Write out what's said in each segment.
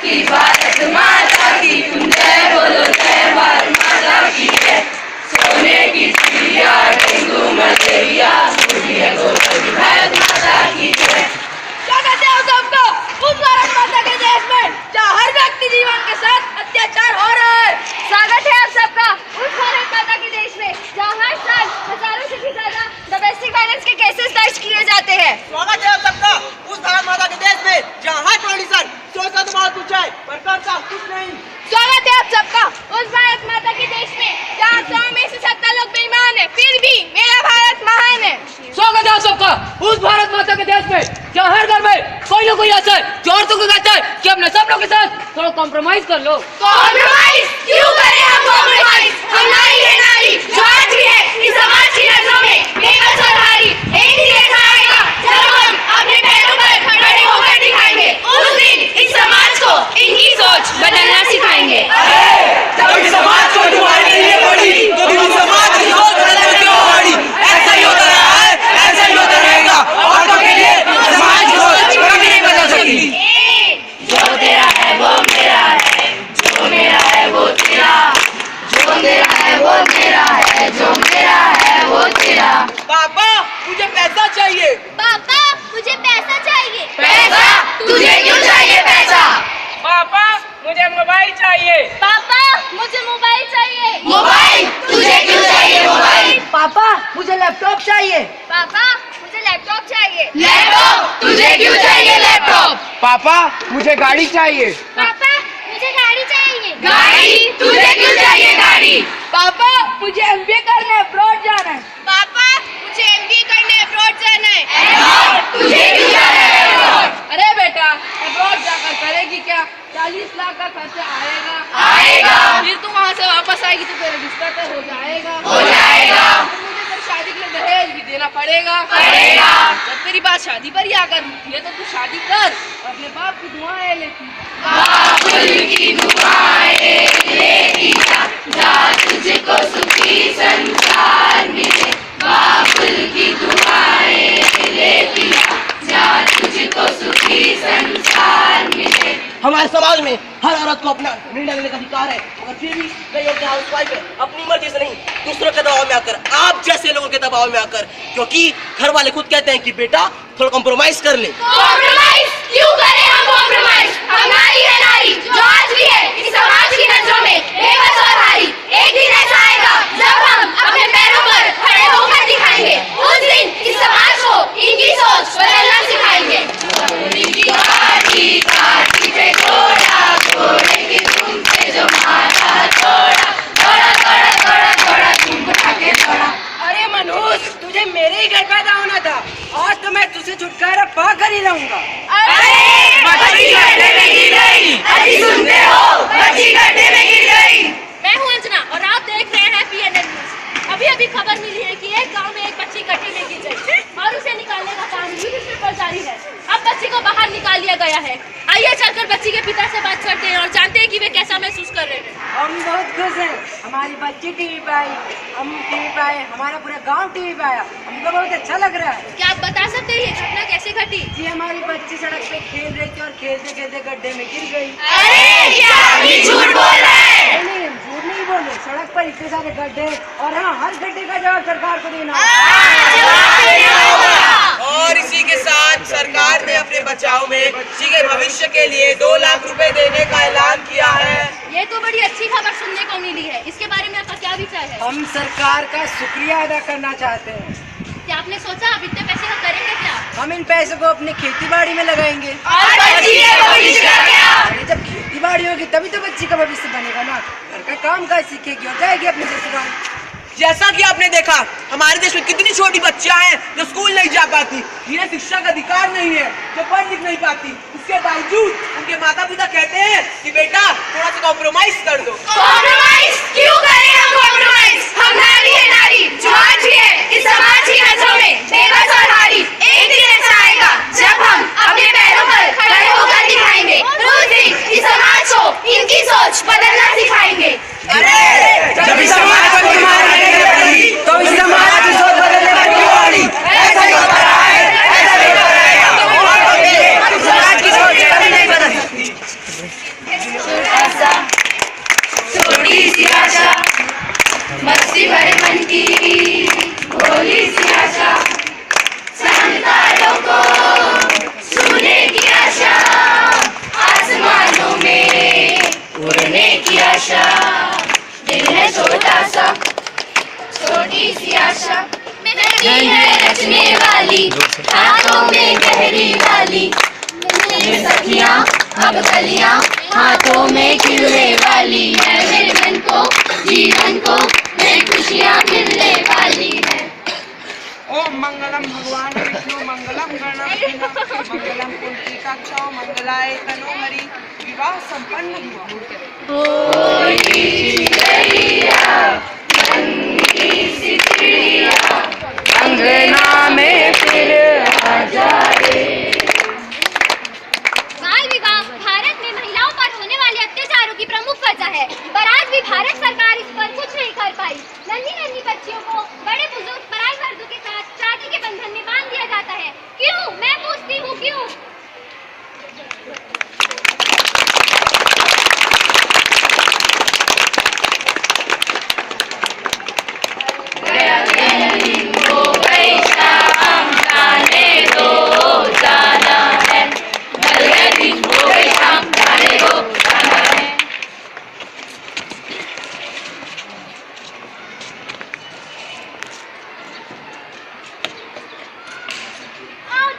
कि भारत माता की जय बोलो, जय भारत माता की जय। सोने की चिड़िया, डेंगू मलेरिया, भारत माता की जय। स्वागत है आप सबका उस भारत माता के देश में जहाँ हर व्यक्ति जीवन के साथ अत्याचार हो रहा है। स्वागत है आप सबका उस भारत माता के देश में जहाँ हर साल हजारों से भी ज्यादा डोमेस्टिक वायलेंस के केसेस दर्ज किए जाते हैं। स्वागत है आप सबका उस भारत माता के देश में जहाँ हर कंडीशन सोचता तो बहुत कुछ है पर करता कुछ नहीं। स्वागत है आप सबका उस भारत माता के देश में जहाँ 100 में से 70 लोग बेईमान है, फिर भी मेरा भारत महान है। स्वागत है आप सबका उस भारत माता के देश में जहाँ हर घर में कोई ना कोई आता है जो औरतों को कहता है कि अपने सब लोग के साथ थोड़ा कॉम्प्रोमाइज कर लो। कॉम्प्रोमाइज क्यों करें हम कॉम्प्रोमाइज? हम नारी है नारी जो आज भी है इस समाज की नजरों में बेबस और हारी। एक दिन ऐसा आएगा जब हम अपने पैरों पर खड़े होकर दिखाएंगे। उस दिन इस समाज को इनकी सोच बदलना सिखाएंगे। जब इस समाज को तुम्हारी नहीं पड़ी तो तुम समाज की सोच बदलने क्यों पड़ी? ऐसा ही होता रहा है, ऐसा ही होता रहेगा। औरतों के लिए समाज की सोच कभी नहीं बदल सकती। जो तेरा है वो मेरा है, जो मेरा है वो तेरा, जो तेरा है वो मेरा है, जो मेरा है वो तेरा। पापा मुझे पैसा चाहिए। पापा मुझे पैसा चाहिए। पैसा? तुझे क्यों चाहिए पैसा? पापा मुझे मोबाइल चाहिए। पापा मुझे मोबाइल चाहिए। मोबाइल? तुझे क्यों चाहिए मोबाइल? पापा मुझे लैपटॉप चाहिए। पापा मुझे लैपटॉप चाहिए। लैपटॉप? तुझे क्यों चाहिए लैपटॉप? पापा मुझे गाड़ी चाहिए। पापा मुझे गाड़ी चाहिए। गाड़ी? तुझे क्यों चाहिए गाड़ी? पापा मुझे MBA करने अब्रॉड जाना है। पापा मुझे MBA करने अब्रॉड जाना है। अब्रॉड? तुझे क्यों जाना है अब्रॉड? अरे बेटा अब्रॉड जाकर करेगी क्या? 40 लाख का खर्चा आएगा। आएगा। फिर तू वहाँ से वापस आएगी तो तेरा रिश्ता तय हो जाएगा। हो जाएगा। फिर मुझे तेरी शादी के लिए दहेज भी देना पड़ेगा। पड़ेगा। जब तेरी बात शादी पर ही आकर रुकती है तो तू शादी कर और अपने बाप की दुआएं लेती। बाबुल की दुआएं लेती जा, जा तुझको सुखी संसार मिले। बाबुल की दुआएं लेती जा, जा तुझको सुखी संसार मिले। हमारे समाज में हर औरत को अपना निर्णय लेने का अधिकार है, मगर फिर भी कई औरतें हाउसवाइफ है अपनी मर्जी से नहीं दूसरों के दबाव में आकर, आप जैसे लोगों के दबाव में आकर, क्योंकि घर वाले खुद कहते हैं कि बेटा थोड़ा कॉम्प्रोमाइज कर ले। कॉम्प्रोमाइज क्यों करें हम कॉम्प्रोमाइज? हम नारी है नारी जो आज भी है इस समाज की नजरों में बेबस और हारी। एक दिन ऐसा आएगा जब हम अपने पैरों पर खड़े होकर दिखाएंगे। उस दिन इस समाज को इनकी सोच बदलना सिखाएंगे। काटी काटी पे घोड़ा, घोड़े की दुम पे जो मारा थोड़ा, थोड़ा थोड़ा थोड़ा थोड़ा तुम उठा के थोड़ा। अरे मनोज तुझे मेरे ही घर पैदा होना था, आज तो मैं तुझसे छुटकारा पा कर ही रहूंगा। बच्ची गड्ढे में गिर गई। अजी सुनते हो? बच्ची गड्ढे में गिर गई। मैं हूं अंजना और आप देख रहे हैं PNN न्यूज। अभी अभी खबर मिली है कि एक गांव में एक बच्ची गड्ढे में गिर गई और उसे निकालने का काम न्यूज़ पर जारी है। अब बच्ची को बाहर निकाल लिया गया है। आइए चलकर बच्ची के पिता से बात करते हैं और जानते हैं कि वे कैसा महसूस कर रहे हैं। हम बहुत खुश हैं, हमारी बच्ची टीवी पे आई, हम टीवी पे आए, हमारा पूरा गांव टीवी पे आया, हमको बहुत अच्छा लग रहा है। क्या आप बता सकते हैं ये घटना कैसे घटी? जी हमारी बच्ची सड़क पे खेल रही थी और खेलते खेलते गड्ढे में गिर गई। अरे क्या आदमी झूठ बोल रहा है? नहीं हम झूठ नहीं बोले, सड़क पर इतने सारे गड्ढे और हाँ हर गड्ढे का जवाब सरकार को देना और इसी के साथ सरकार ने अपने बचाव में बच्ची के भविष्य के लिए 2 लाख रुपए देने का ऐलान किया है। ये तो बड़ी अच्छी खबर सुनने को मिली है। इसके बारे में आपका क्या विचार है? हम सरकार का शुक्रिया अदा करना चाहते हैं। क्या आपने सोचा आप इतने पैसे का करेंगे क्या? हम इन पैसों को अपनी खेती बाड़ी में लगाएंगे। और बच्ची के भविष्य का क्या? अरे जब खेती बाड़ी होगी तभी तो बच्ची का भविष्य बनेगा ना। घर का काम काज सीखेगी और जाएगी अपने ससुराल। जैसा कि आपने देखा हमारे देश में कितनी छोटी बच्चियां हैं जो स्कूल नहीं जा पाती, जिन्हें शिक्षा का अधिकार नहीं है, जो पढ़ लिख नहीं पाती। उसके बावजूद उनके माता पिता कहते हैं कि बेटा थोड़ा सा कॉम्प्रोमाइज कर दो। कॉम्प्रोमाइज क्यों करें हम कॉम्प्रोमाइज? हम नारी है नारी जो आज भी है इस समाज की नजरों में बेबस और हारी। एक दिन ऐसा आएगा जब हम अपने पैरों पर खड़े होकर दिखाएंगे। उस दिन इस समाज को इनकी सोच बदलना सिखाएंगे। अरे जब इस समाज को तो इस समाज की सोच बदलने का क्यों आड़ी? ऐसा ही होता रहा है, ऐसा ही होता रहेगा। समाज की सोच कभी नहीं बदल सकती। छोटा सा छोटी सी आशा, मस्ती भरे मन की भोली सी आशा, चांद तारों को छूने की आशा, आसमानों में उड़ने की आशा। दिल है छोटा सा छोटी सी आशा, नहीं है रचने वाली, हाथों में गहरी वाली, सखियां अब कलियां हाथों में खिलने वाली है, मेरे मन को जीवन को नई खुशियां मिलने वाली है। ओम मंगलम भगवान विष्णु मंगलम गणपति मंगलम कुंतिकाक्षौ मंगलाय तनोहरि, विवाह संपन्न हुआ। अंगना में फिर आ जाए। बाल विवाह भारत में महिलाओं पर होने वाले अत्याचारों की प्रमुख वजह है, पर आज भी भारत सरकार इस पर कुछ नहीं कर पाई। नन्ही नन्ही बच्चियों को बड़े बुजुर्ग पराई मर्दों के साथ शादी के बंधन में बांध दिया जाता है। क्यों? मैं पूछती हूँ क्यों?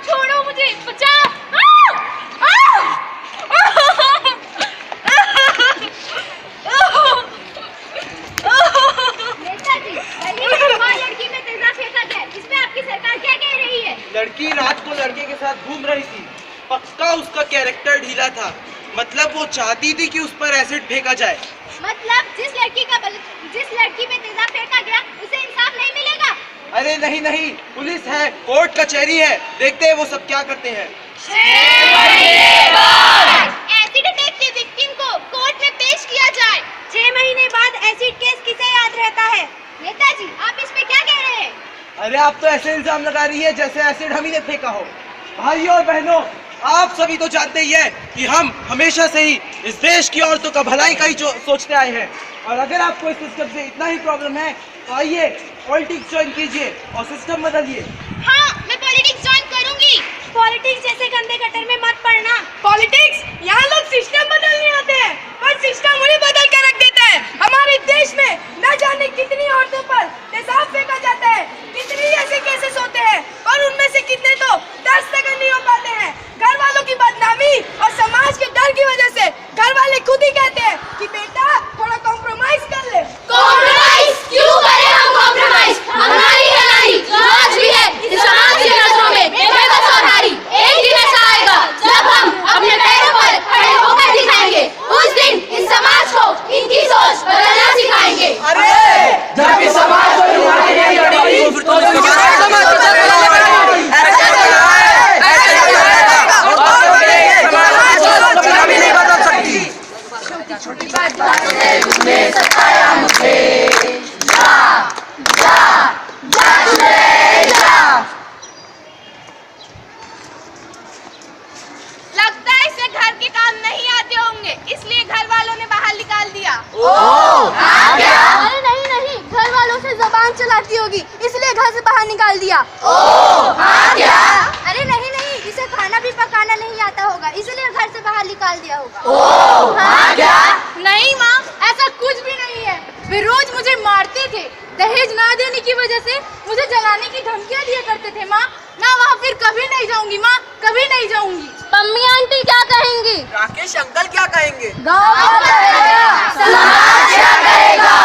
छोड़ो मुझे, बचाओ। नेताजी, लड़की में तेजाब फेंका गया, इसमें आपकी सरकार क्या कह रही है? लड़की रात को लड़के के साथ घूम रही थी, पक्का उसका कैरेक्टर ढीला था, मतलब वो चाहती थी कि उस पर एसिड फेंका जाए। मतलब जिस लड़की में तेजाब फेंका गया उसे इंसाफ नहीं मिलेगा? अरे नहीं नहीं, पुलिस है, कोर्ट कचहरी है, देखते हैं वो सब क्या करते हैं। एसिड अटैक के विक्टिम को कोर्ट में पेश किया जाए। 6 महीने बाद एसिड केस किसे याद रहता है? नेताजी, आप इस पे क्या कह रहे हैं? अरे आप तो ऐसे इल्जाम लगा रही है जैसे एसिड हम ही ने फेंका हो। भाइयों और बहनों, आप सभी तो जानते ही हैं कि हम हमेशा से ही इस देश की औरतों का भलाई का ही सोचते आए हैं, और अगर आपको इस सिस्टम से इतना ही प्रॉब्लम है तो आइए पॉलिटिक्स ज्वाइन कीजिए और सिस्टम बदलिए। हाँ, मैं पॉलिटिक्स ज्वाइन करूंगी। पॉलिटिक्स जैसे गंदे गटर में मत पड़ना। पॉलिटिक्स, यहाँ लोग सिस्टम बदलने आते हैं, पर सिस्टम उन्हें बदल कर रख देता है। हमारे देश में न जाने कितनी औरतों पर तेजाब फेंका जाता है, कितनी ऐसे केसेस होते हैं, और उनमें से कितने तो 10 सेकंड नहीं हो पाते हैं। घर वालों की बदनामी और समाज के डर की वजह से घर वाले खुद ही कहते हैं कि बेटा थोड़ा कॉम्प्रोमाइज कर ले। कॉम्प्रोमाइज क्यों करें हम? कॉम्प्रोमाइज हमारी है नारी, जो आज भी है इस समाज की नजरों में बेबस और हारी। एक दिन ऐसा आएगा जब हम अपने पैरों पर खड़े होकर दिखाएंगे, उस दिन इस समाज को इनकी सोच बदलना सिखाएंगे। जब इस समाज को लगता है इसे घर के काम नहीं आते होंगे, इसलिए घर वालों ने बाहर निकाल दिया। अरे नहीं नहीं, घर वालों से जबान चलाती होगी, इसलिए घर से बाहर निकाल दिया। अरे नहीं नहीं, इसे खाना भी पकाना नहीं आता होगा, इसलिए घर से बाहर निकाल दिया होगा। नहीं माँ, ऐसा कुछ भी नहीं है। वे रोज मुझे मारते थे, दहेज ना देने की वजह से मुझे जलाने की धमकियाँ दिया करते थे। माँ, मैं वहाँ फिर कभी नहीं जाऊंगी। माँ, कभी नहीं जाऊंगी। मम्मी आंटी क्या कहेंगी? राकेश अंकल क्या कहेंगे? समाज क्या कहेगा?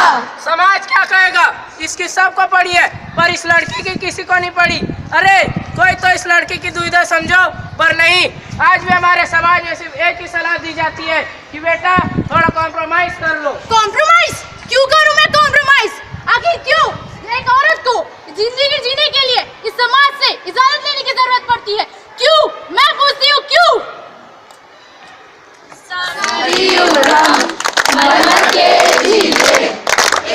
समाज क्या कहेगा? इसकी सबको पड़ी है, पर इस लड़की की किसी को नहीं पड़ी। अरे कोई तो इस लड़की की दुविधा समझो, पर नहीं। आज भी हमारे समाज में सिर्फ एक ही सलाह दी जाती है कि बेटा थोड़ा कॉम्प्रोमाइज कर लो। कॉम्प्रोमाइज क्यों करूं मैं? कॉम्प्रोमाइज आखिर क्यों? एक औरत को जिंदगी जीने के लिए इस समाज से इजाजत लेने की जरूरत पड़ती है। क्यों? मैं पूछती हूँ क्यों? सारी उम्र हम मर के जीते,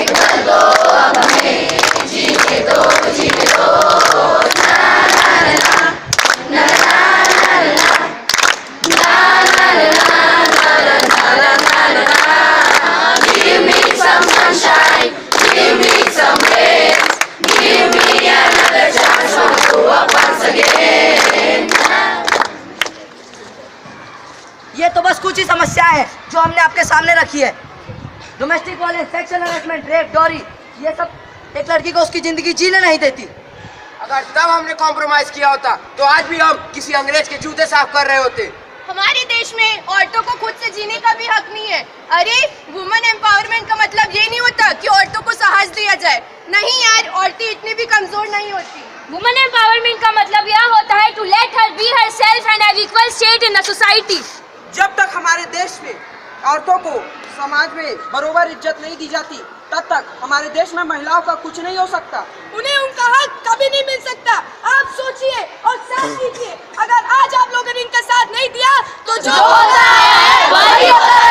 एक बार दो अब हमें जीने दो, जीने दो। ना ना ना ना ना ना ना ना ना ना ना ना। कुछ ही समस्याएं हैं जो हमने आपके सामने रखी है। Domestic violence, sexual harassment, rape, dowry, ये सब एक लड़की को उसकी जिंदगी जीने नहीं देती। अगर तब हमने कॉम्प्रोमाइज किया होता तो आज भी हम किसी अंग्रेज के जूते साफ कर रहे होते। हमारे देश में औरतों को खुद से जीने का भी हक नहीं है। अरे वुमेन एम्पावरमेंट का मतलब ये नहीं होता कि औरतों को साहस दिया जाए। नहीं यार, औरतें इतनी भी कमजोर नहीं होती। वुमेन एम्पावरमेंट का मतलब यह होता है to let her be herself and have equal state in the society. जब तक हमारे देश में औरतों को समाज में बराबर इज्जत नहीं दी जाती तब तक हमारे देश में महिलाओं का कुछ नहीं हो सकता। उन्हें उनका हक कभी नहीं मिल सकता। आप सोचिए और साथ कीजिए, अगर आज आप लोगों ने इनका साथ नहीं दिया तो जो होता है वही होता है।